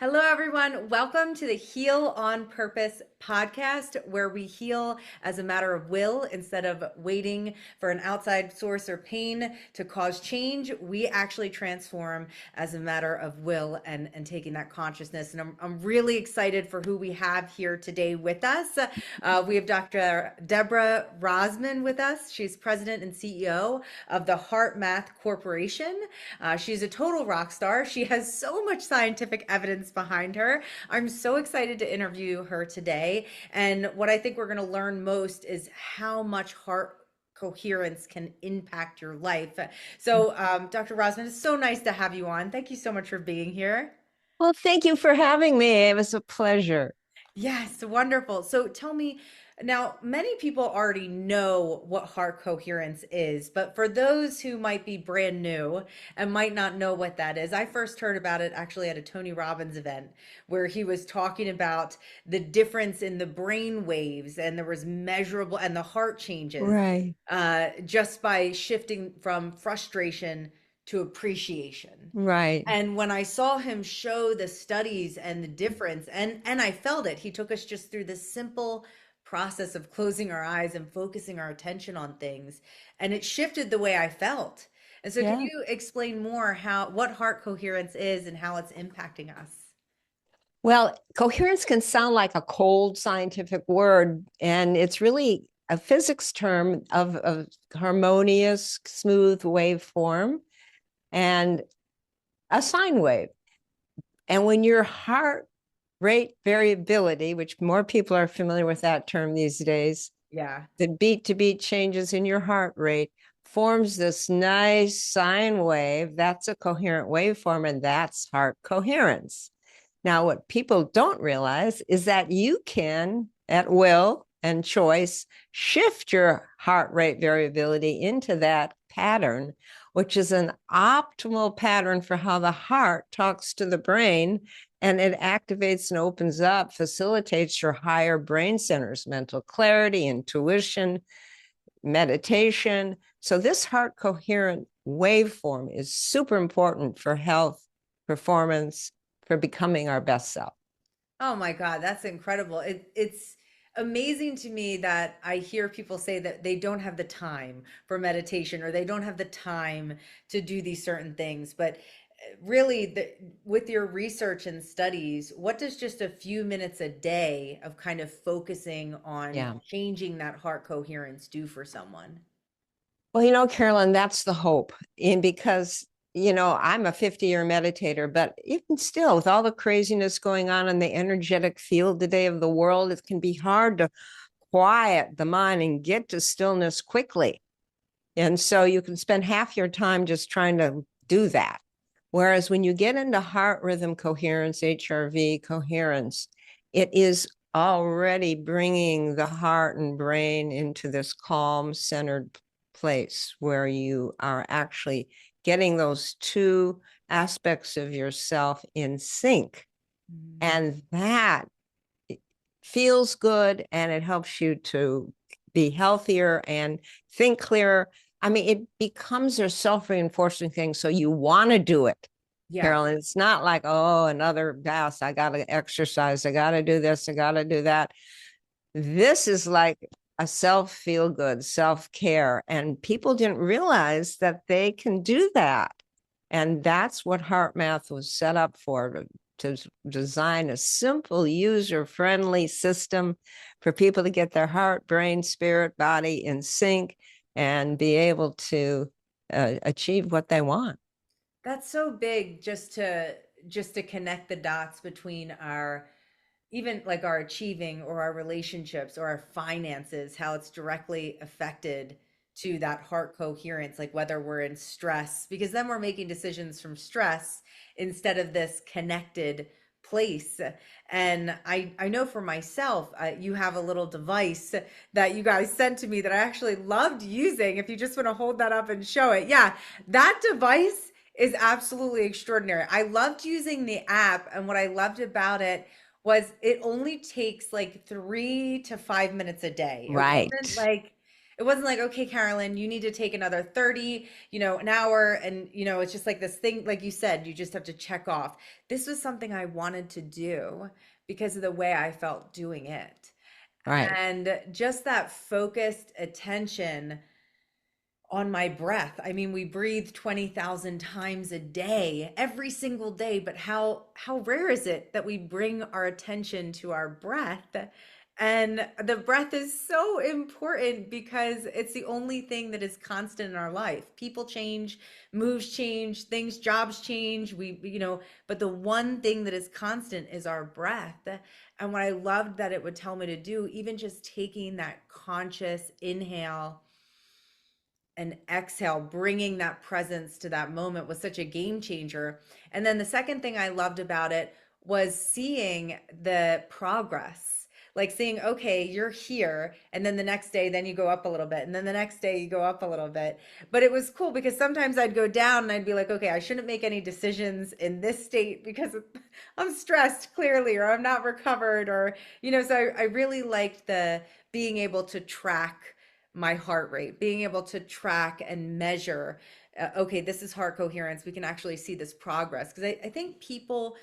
Hello, everyone. Welcome to the Heal on Purpose podcast, where we heal as a matter of will instead of waiting for an outside source or pain to cause change. We actually transform as a matter of will and taking that consciousness. And I'm really excited for who we have here today with us. We have Dr. Deborah Rozman with us. She's president and CEO of the HeartMath Corporation. She's a total rock star. She has so much scientific evidence behind her. I'm so excited to interview her today. And what I think we're going to learn most is how much heart coherence can impact your life. So, Dr. Rosman, it's so nice to have you on. Thank you so much for being here. Well, thank you for having me. It was a pleasure. Yes, wonderful. So tell me now, many people already know what heart coherence is, but for those who might be brand new and might not know what that is, I first heard about it actually at a Tony Robbins event where he was talking about the difference in the brain waves and there was measurable and the heart changes Right, just by shifting from frustration to appreciation. right. And when I saw him show the studies and the difference, and I felt it, he took us just through this simple process of closing our eyes and focusing our attention on things, and it shifted the way I felt. And so, can Yeah. you explain more how what heart coherence is and how it's impacting us? Well, coherence can sound like a cold scientific word, and it's really a physics term of a harmonious, smooth waveform and a sine wave. And when your heart rate variability, which more people are familiar with that term these days, Yeah. the beat to beat changes in your heart rate forms this nice sine wave. That's a coherent waveform, and that's heart coherence. Now, what people don't realize is that you can, at will and choice, shift your heart rate variability into that pattern, which is an optimal pattern for how the heart talks to the brain. And it activates and opens up, facilitates your higher brain centers, mental clarity, intuition, meditation. So, this heart coherent waveform is super important for health, performance, for becoming our best self. Oh my God, that's incredible. It's amazing to me that I hear people say that they don't have the time for meditation or they don't have the time to do these certain things. But really, with your research and studies, what does just a few minutes a day of kind of focusing on Yeah. changing that heart coherence do for someone? Well, Carolyn, that's the hope. And because, I'm a 50-year meditator, but even still, with all the craziness going on in the energetic field today of the world, it can be hard to quiet the mind and get to stillness quickly. And so you can spend half your time just trying to do that. Whereas when you get into heart rhythm coherence, HRV coherence, it is already bringing the heart and brain into this calm, centered place where you are actually getting those two aspects of yourself in sync. Mm. And that feels good and it helps you to be healthier and think clearer. I mean, it becomes a self-reinforcing thing. So you want to do it, Yeah. Carolyn. It's not like, oh, another bath. I got to exercise. I got to do this. I got to do that. This is like a self feel good, self care. And people didn't realize that they can do that. And that's what HeartMath was set up for to design a simple, user friendly system for people to get their heart, brain, spirit, body in sync and be able to achieve what they want. That's so big just to connect the dots between our even like our achieving or our relationships or our finances, how it's directly affected to that heart coherence, like whether we're in stress, because then we're making decisions from stress instead of this connected place. And I know for myself, you have a little device that you guys sent to me that I actually loved using. If you just want to hold that up and show it. Yeah, that device is absolutely extraordinary. I loved using the app, and what I loved about it was it only takes like 3 to 5 minutes a day. It wasn't Right. like It wasn't like, okay, Carolyn, you need to take another 30, an hour. And, it's just like this thing, like you said, you just have to check off. This was something I wanted to do because of the way I felt doing it. Right. And just that focused attention on my breath. I mean, we breathe 20,000 times a day, every single day, but how rare is it that we bring our attention to our breath? And the breath is so important because it's the only thing that is constant in our life. People change, moves change, things, jobs change. But the one thing that is constant is our breath. And what I loved that it would tell me to do, even just taking that conscious inhale and exhale, bringing that presence to that moment was such a game changer. And then the second thing I loved about it was seeing the progress, like seeing, okay, you're here. And then the next day, then you go up a little bit. And then the next day, you go up a little bit. But it was cool because sometimes I'd go down and I'd be like, okay, I shouldn't make any decisions in this state because I'm stressed clearly, or I'm not recovered, so I really liked the being able to track my heart rate, being able to track and measure, okay, this is heart coherence. We can actually see this progress. Because I think people,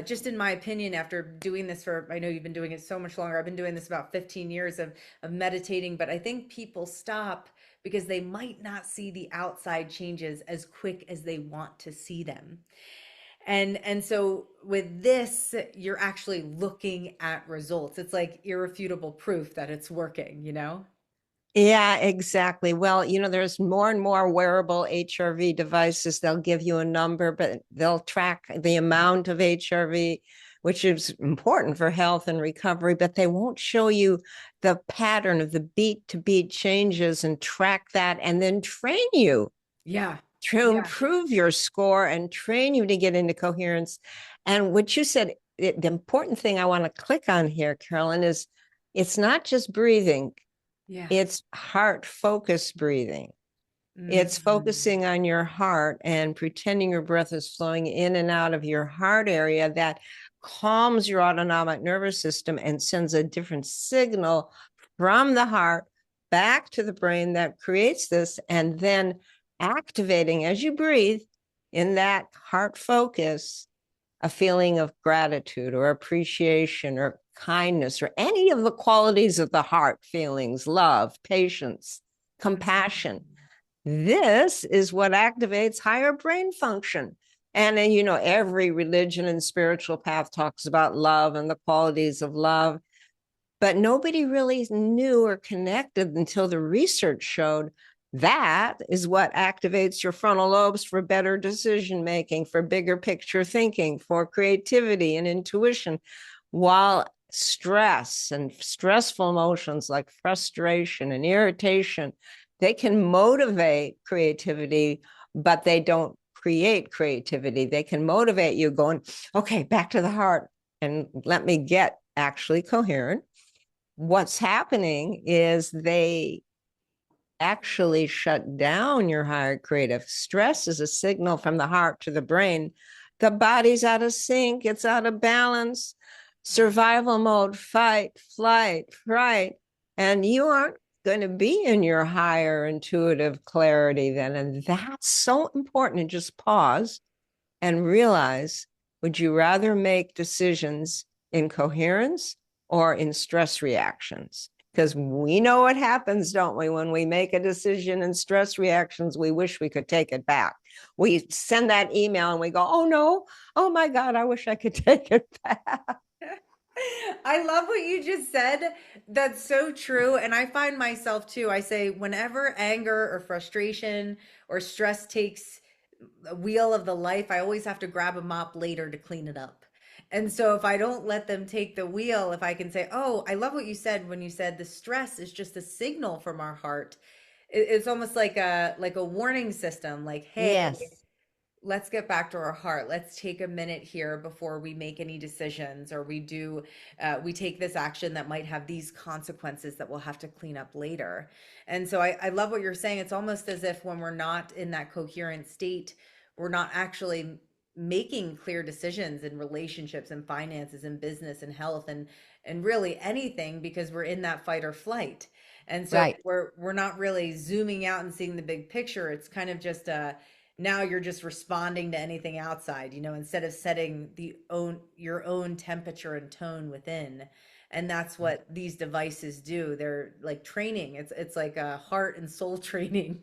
just in my opinion, after doing this for, I know you've been doing it so much longer. I've been doing this about 15 years of meditating, but I think people stop because they might not see the outside changes as quick as they want to see them. And so with this, you're actually looking at results. It's like irrefutable proof that it's working. Yeah, exactly. Well, there's more and more wearable HRV devices. They'll give you a number, but they'll track the amount of HRV, which is important for health and recovery, but they won't show you the pattern of the beat to beat changes and track that and then train you Yeah. to Yeah. improve your score and train you to get into coherence. And what you said, the important thing I want to click on here, Carolyn, is it's not just breathing, Yeah. it's heart focused breathing. It's Mhm. focusing on your heart and pretending your breath is flowing in and out of your heart area that calms your autonomic nervous system and sends a different signal from the heart back to the brain that creates this, and then activating as you breathe in that heart focus a feeling of gratitude or appreciation or kindness or any of the qualities of the heart feelings, love, patience, compassion. This is what activates higher brain function. And every religion and spiritual path talks about love and the qualities of love, but nobody really knew or connected until the research showed that is what activates your frontal lobes for better decision making, for bigger picture thinking, for creativity and intuition. While stress and stressful emotions like frustration and irritation, they can motivate creativity, but they don't create creativity. They can motivate you going, okay, back to the heart and let me get actually coherent. What's happening is they actually shut down your higher creative. Stress is a signal from the heart to the brain. The body's out of sync, it's out of balance. Survival mode, fight, flight, fright. And you aren't going to be in your higher intuitive clarity then. And that's so important to just pause and realize, would you rather make decisions in coherence or in stress reactions? Because we know what happens, don't we? When we make a decision in stress reactions, we wish we could take it back. We send that email and we go, oh no, oh my God, I wish I could take it back. I love what you just said. That's so true. And I find myself too. I say, whenever anger or frustration or stress takes a wheel of the life, I always have to grab a mop later to clean it up. And so if I don't let them take the wheel, if I can say, oh, I love what you said when you said the stress is just a signal from our heart. It's almost like a warning system, like, hey, Yes. let's get back to our heart. Let's take a minute here before we make any decisions, or we take this action that might have these consequences that we'll have to clean up later. And so I love what you're saying. It's almost as if when we're not in that coherent state, we're not actually making clear decisions in relationships and finances and business and health and really anything, because we're in that fight or flight. And so Right. we're not really zooming out and seeing the big picture. It's kind of just now you're just responding to anything outside, instead of setting your own temperature and tone within. And that's what these devices do. They're like training. It's like a heart and soul training,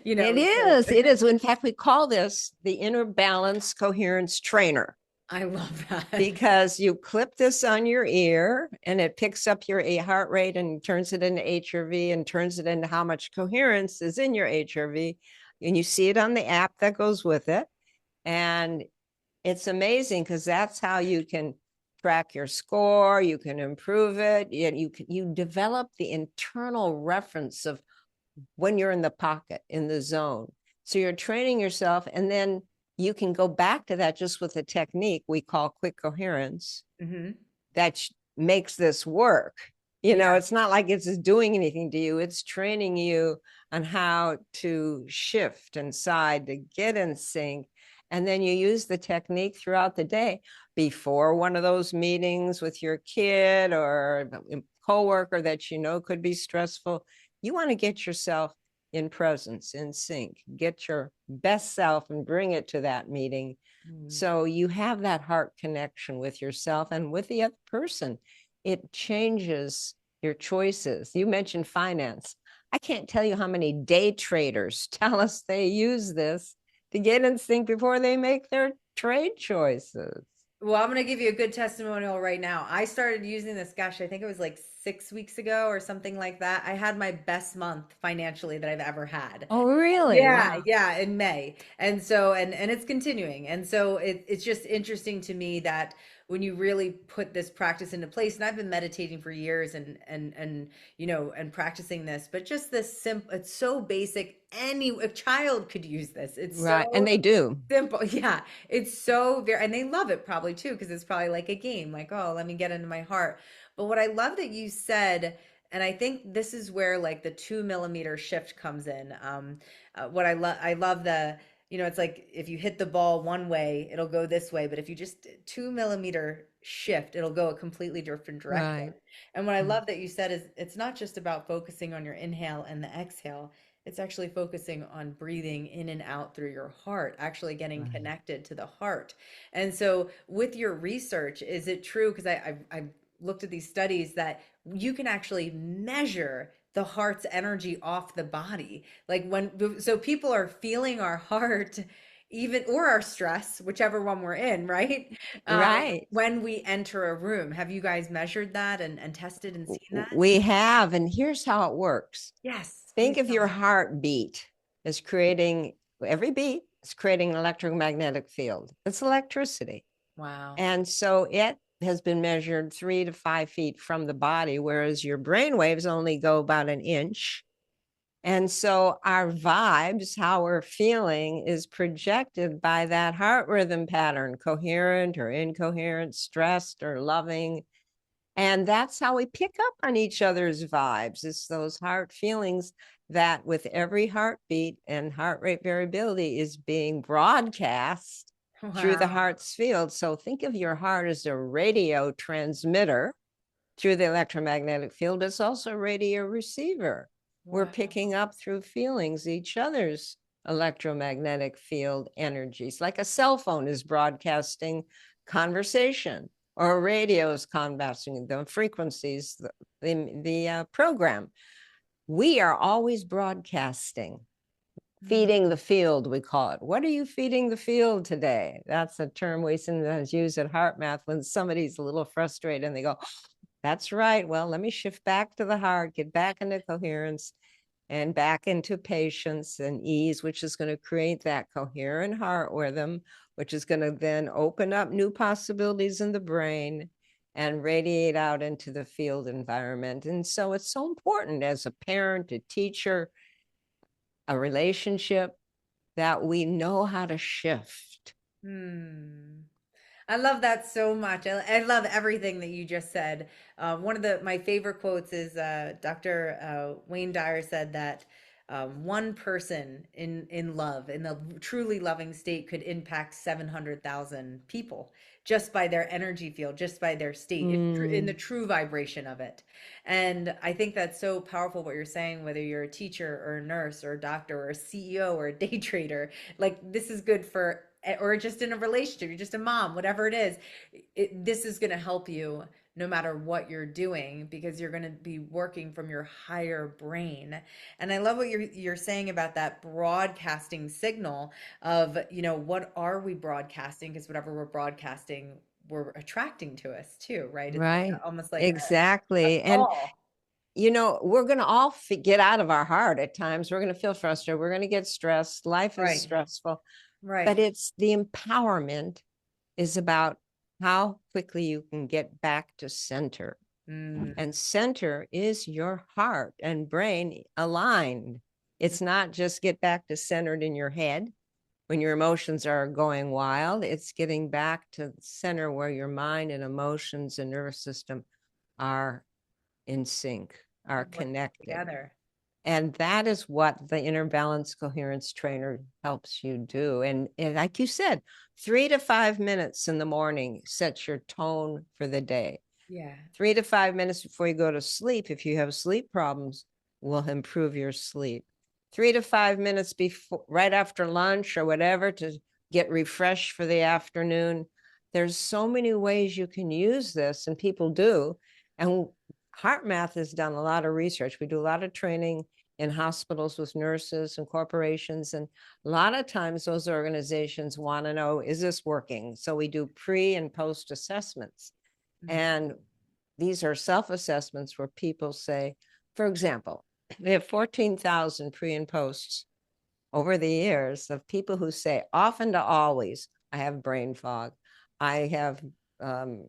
It is. It is. In fact, we call this the inner balance coherence trainer I love that. because you clip this on your ear and it picks up your heart rate and turns it into HRV and turns it into how much coherence is in your HRV. And you see it on the app that goes with it. And it's amazing because that's how you can track your score, you can improve it, you develop the internal reference of when you're in the pocket, in the zone. So you're training yourself, and then you can go back to that just with a technique we call quick coherence Hmm. that makes this work. Yeah. It's not like it's just doing anything to you, it's training you on how to shift inside to get in sync. And then you use the technique throughout the day before one of those meetings with your kid or a coworker that could be stressful. You want to get yourself in presence, in sync, get your best self and bring it to that meeting. Mm. So you have that heart connection with yourself and with the other person. It changes your choices. You mentioned finance. I can't tell you how many day traders tell us they use this to get in sync before they make their trade choices. Well, I'm going to give you a good testimonial right now. I started using this, gosh, I think it was like 6 weeks ago or something like that. I had my best month financially that I've ever had. Oh, really? Yeah, Wow. yeah, in May. And so and it's continuing. And so it's just interesting to me that when you really put this practice into place, and I've been meditating for years and practicing this, but just this simple, it's so basic. A child could use this. It's Right. And so they do. simple. Yeah. It's so very, and they love it probably too, because it's probably like a game, like, oh, let me get into my heart. But what I love that you said, and I think this is where like the 2 millimeter shift comes in. What I love it's like if you hit the ball one way, it'll go this way, but if you just 2 millimeter shift, it'll go a completely different direction. Right. And what I Mm. love that you said is it's not just about focusing on your inhale and the exhale. It's actually focusing on breathing in and out through your heart, actually getting Right. connected to the heart. And so, with your research, is it true? Because I've looked at these studies that you can actually measure the heart's energy off the body. Like so people are feeling our heart, even or our stress, whichever one we're in, right? Right. When we enter a room. Have you guys measured that and tested and seen that? We have, and here's how it works. Yes, Think please of tell your me. heartbeat as creating, every beat is creating an electromagnetic field. It's electricity. Wow. And so it has been measured 3 to 5 feet from the body, whereas your brain waves only go about an inch. And so our vibes, how we're feeling, is projected by that heart rhythm pattern, coherent or incoherent, stressed or loving. And that's how we pick up on each other's vibes. It's those heart feelings that with every heartbeat and heart rate variability is being broadcast through the Wow. heart's field. So think of your heart as a radio transmitter through the electromagnetic field. It's also a radio receiver. We're Wow. picking up through feelings each other's electromagnetic field energies, like a cell phone is broadcasting conversation or a radio is conversing the frequencies, the program. We are always broadcasting, Mm. feeding the field, we call it. What are you feeding the field today? That's a term we sometimes use at HeartMath when somebody's a little frustrated and they go, that's right. Well, let me shift back to the heart, get back into coherence and back into patience and ease, which is going to create that coherent heart rhythm, which is going to then open up new possibilities in the brain and radiate out into the field environment. And so it's so important as a parent, a teacher, a relationship that we know how to shift. Hmm. I love that so much. I love everything that you just said. One of my favorite quotes is Dr. Wayne Dyer said that one person in love, in the truly loving state, could impact 700,000 people just by their energy field, just by their state, in the Mm, true vibration of it. And I think that's so powerful what you're saying, whether you're a teacher or a nurse or a doctor or a CEO or a day trader. Like, this is good for, or just in a relationship, you're just a mom, whatever it is, this is going to help you no matter what you're doing, because you're going to be working from your higher brain. And I love what you're saying about that broadcasting signal of, what are we broadcasting? Because whatever we're broadcasting, we're attracting to us too, right? It's right. almost like a Exactly. And call. we're going to all get out of our heart at times. We're going to feel frustrated. We're going to get stressed. Life is Right. stressful, but Right. it's the empowerment is about how quickly you can get back to center. Mm, And center is your heart and brain aligned. It's not just get back to centered in your head when your emotions are going wild. It's getting back to center where your mind and emotions and nervous system are in sync, are working connected. together. And that is what the inner balance coherence trainer helps you do. And like you said, 3 to 5 minutes in the morning sets your tone for the day. Yeah. 3 to 5 minutes before you go to sleep, if you have sleep problems, will improve your sleep. 3 to 5 minutes before, right after lunch or whatever, to get refreshed for the afternoon. There's so many ways you can use this, and people do. And HeartMath has done a lot of research. We do a lot of training in hospitals with nurses and corporations. And a lot of times those organizations want to know, is this working? So we do pre and post assessments. Mm. And these are self-assessments where people say, for example, we have 14,000 pre and posts over the years of people who say often to always, I have brain fog, I have um,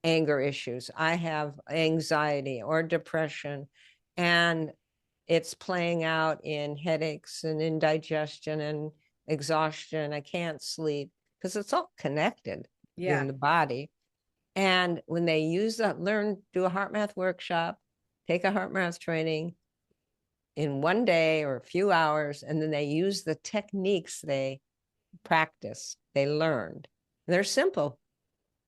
anger issues, I have anxiety or depression, and it's playing out in headaches and indigestion and exhaustion. I can't sleep, because it's all connected Yeah. in the body. And when they use that, do a HeartMath workshop, take a HeartMath training in one day or a few hours, and then they use the techniques they practice, they learned. They're simple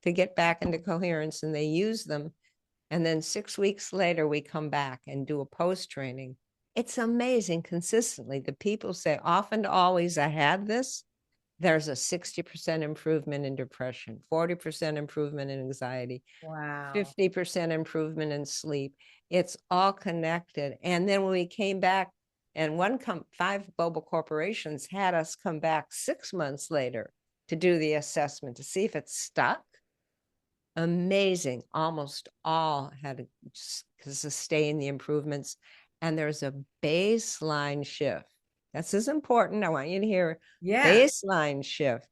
to get back into coherence, and they use them. And then 6 weeks later, we come back and do a post training. It's amazing consistently. The people say, often to always, I had this. There's a 60% improvement in depression, 40% improvement in anxiety, Wow. 50% improvement in sleep. It's all connected. And then when we came back, and 5 global corporations had us come back 6 months later to do the assessment to see if it's stuck. Amazing. Almost all had to sustain the improvements. And there's a baseline shift. This is important. I want you to hear Yeah. baseline shift,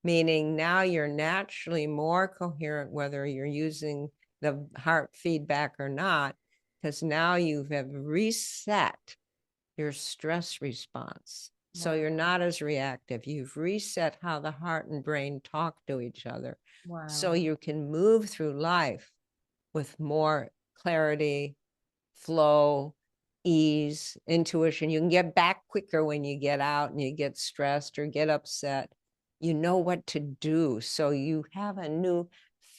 meaning now you're naturally more coherent, whether you're using the heart feedback or not, because now you have reset your stress response. So Wow. you're not as reactive. You've reset how the heart and brain talk to each other. So Wow. you can move through life with more clarity, flow, ease, intuition. You can get back quicker when you get out and you get stressed or get upset. You know what to do. So you have a new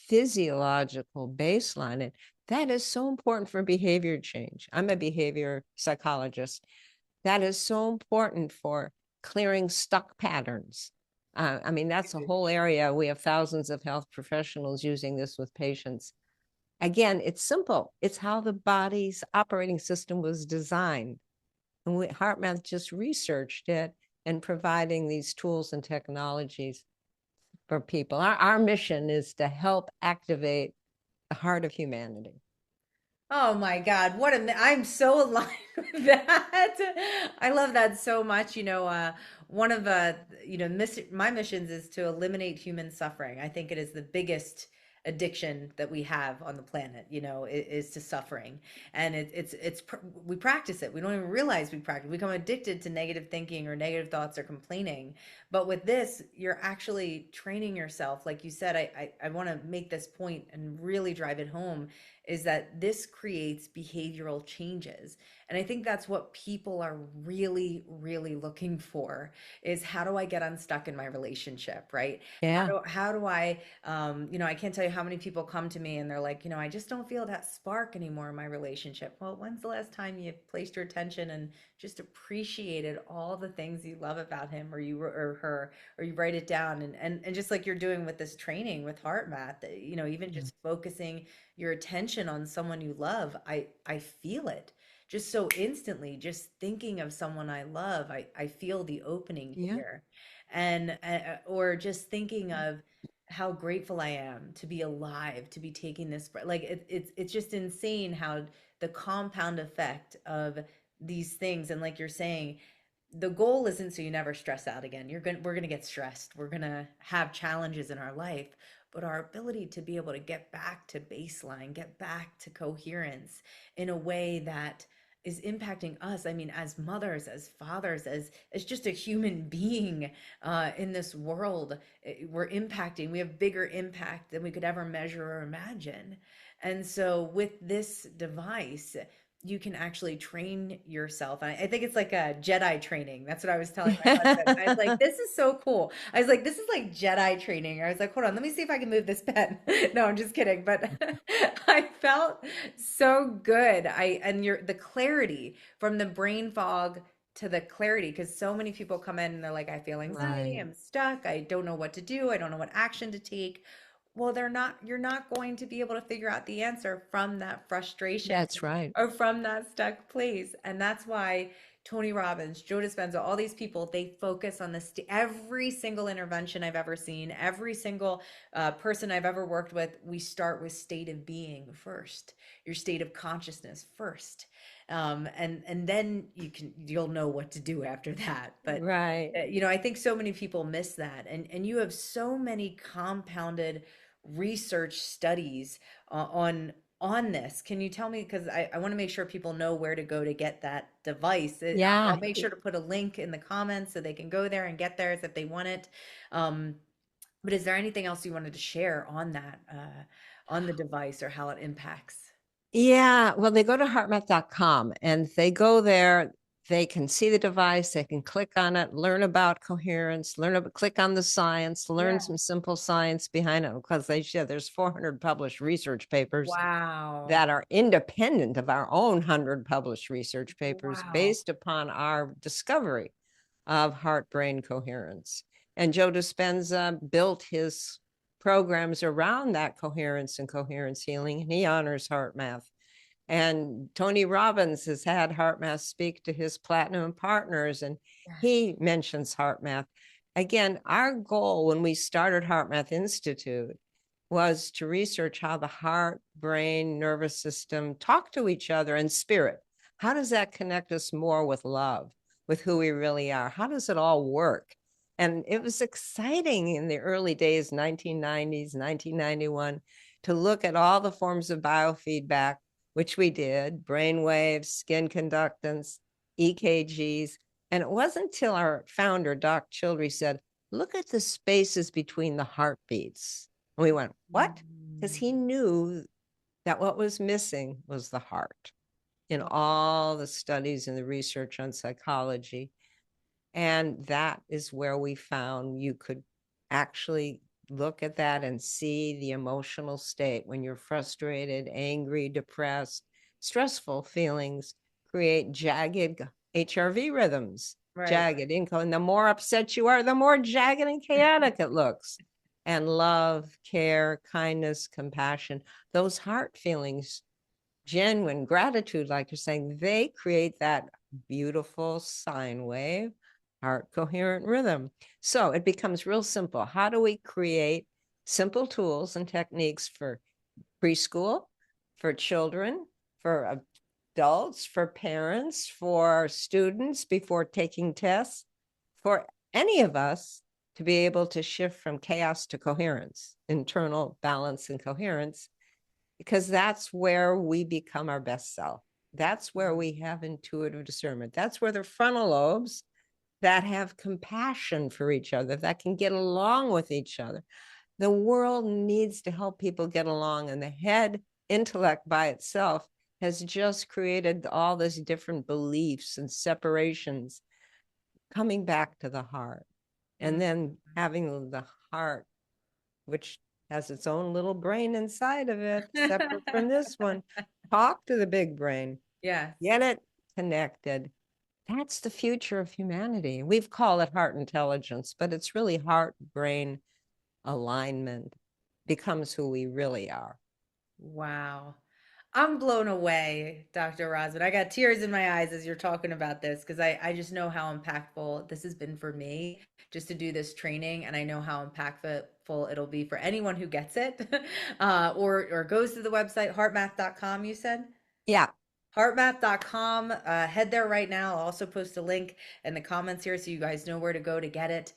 physiological baseline. And that is so important for behavior change. I'm a behavior psychologist. That is so important for clearing stuck patterns. I mean, that's a whole area. We have thousands of health professionals using this with patients. Again, it's simple. It's how the body's operating system was designed. And HeartMath just researched it and providing these tools and technologies for people. Our mission is to help activate the heart of humanity. Oh my God, I'm so aligned with that. I love that so much. One of my missions is to eliminate human suffering. I think it is the biggest addiction that we have on the planet, is to suffering. And we practice it. We don't even realize we practice. We become addicted to negative thinking or negative thoughts or complaining. But with this, you're actually training yourself. Like you said, I want to make this point and really drive it home, is that this creates behavioral changes. And I think that's what people are really, really looking for, is how do I get unstuck in my relationship, right? Yeah. How do I, I can't tell you how many people come to me and they're like, I just don't feel that spark anymore in my relationship. Well, when's the last time you placed your attention and just appreciated all the things you love about him, or her, or you write it down, and just like you're doing with this training with HeartMath, even just focusing your attention on someone you love, I feel it just so instantly. Just thinking of someone I love, I feel the opening Yeah. here. And or just thinking of how grateful I am to be alive, to be taking this like it's just insane how the compound effect of these things. And like you're saying, the goal isn't so you never stress out again. We're gonna get stressed. We're gonna have challenges in our life, but our ability to be able to get back to baseline, get back to coherence in a way that is impacting us. I mean, as mothers, as fathers, as just a human being in this world, we're impacting. We have bigger impact than we could ever measure or imagine. And so, with this device, you can actually train yourself. And I think it's like a Jedi training. That's what I was telling my husband. I was like, this is so cool. I was like, this is like Jedi training. I was like, hold on, let me see if I can move this pen. No, I'm just kidding. But I felt so good. And the clarity from the brain fog to the clarity, because so many people come in and they're like, I feel anxiety, Right. I'm stuck, I don't know what to do, I don't know what action to take. Well, you're not going to be able to figure out the answer from that frustration That's right. or from that stuck place. And that's why Tony Robbins, Joe Dispenza, all these people, they focus on this. Every single intervention I've ever seen, every single person I've ever worked with, we start with state of being first, your state of consciousness first. And then you'll know what to do after that. But Right. I think so many people miss that. And you have so many compounded research studies on this. Can you tell me, because I want to make sure people know where to go to get that device. Yeah. I'll make sure to put a link in the comments so they can go there and get theirs if they want it. Um, but is there anything else you wanted to share on that, on the device, or how it impacts? Yeah, well, they go to heartmath.com and they go there. They can see the device, they can click on it, learn about coherence, click on the science, learn Yeah. some simple science behind it. Because they said there's 400 published research papers Wow. that are independent of our own 100 published research papers Wow. based upon our discovery of heart brain coherence. And Joe Dispenza built his programs around that coherence and coherence healing, and he honors HeartMath. And Tony Robbins has had HeartMath speak to his platinum partners, and Yes. he mentions HeartMath. Again, our goal when we started HeartMath Institute was to research how the heart, brain, nervous system talk to each other, and spirit. How does that connect us more with love, with who we really are? How does it all work? And it was exciting in the early days, 1990s, 1991, to look at all the forms of biofeedback, which we did, brain waves, skin conductance, EKGs. And it wasn't until our founder, Doc Childrey, said, look at the spaces between the heartbeats. And we went, what? Because Mm. he knew that what was missing was the heart in Wow. all the studies and the research on psychology. And that is where we found you could actually look at that and see the emotional state when you're frustrated, angry, depressed, stressful feelings create jagged HRV rhythms, Right. jagged income. And the more upset you are, the more jagged and chaotic it looks. And love, care, kindness, compassion, those heart feelings, genuine gratitude, like you're saying, they create that beautiful sine wave, heart coherent rhythm. So it becomes real simple. How do we create simple tools and techniques for preschool, for children, for adults, for parents, for students before taking tests, for any of us to be able to shift from chaos to coherence, internal balance and coherence, because that's where we become our best self. That's where we have intuitive discernment. That's where the frontal lobes that have compassion for each other, that can get along with each other. The world needs to help people get along, and the head intellect by itself has just created all these different beliefs and separations. Coming back to the heart, and then having the heart, which has its own little brain inside of it, separate from this one, talk to the big brain, Yes. get it connected. That's the future of humanity. We've called it heart intelligence, but it's really heart brain alignment becomes who we really are. Wow. I'm blown away, Dr. Rozman. I got tears in my eyes as you're talking about this because I just know how impactful this has been for me just to do this training. And I know how impactful it'll be for anyone who gets it or goes to the website, heartmath.com, you said? Yeah. HeartMath.com. Head there right now. I'll also post a link in the comments here so you guys know where to go to get it.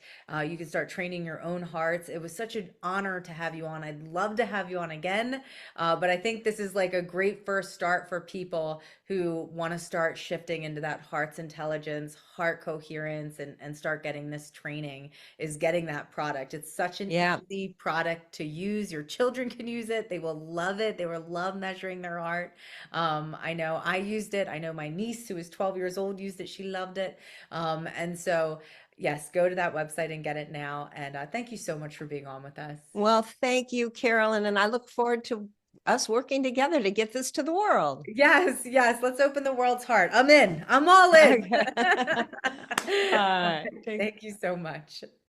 You can start training your own hearts. It was such an honor to have you on. I'd love to have you on again. But I think this is like a great first start for people who want to start shifting into that heart's intelligence, heart coherence, and start getting this training, is getting that product. It's such an Yeah. easy product to use. Your children can use it. They will love it. They will love measuring their heart. I know I used it. I know my niece, who is 12 years old, used it. She loved it. And so, yes, go to that website and get it now. And thank you so much for being on with us. Well, thank you, Carolyn. And I look forward to us working together to get this to the world. Yes, yes. Let's open the world's heart. I'm in. I'm all in. Okay. All right. Thank you so much.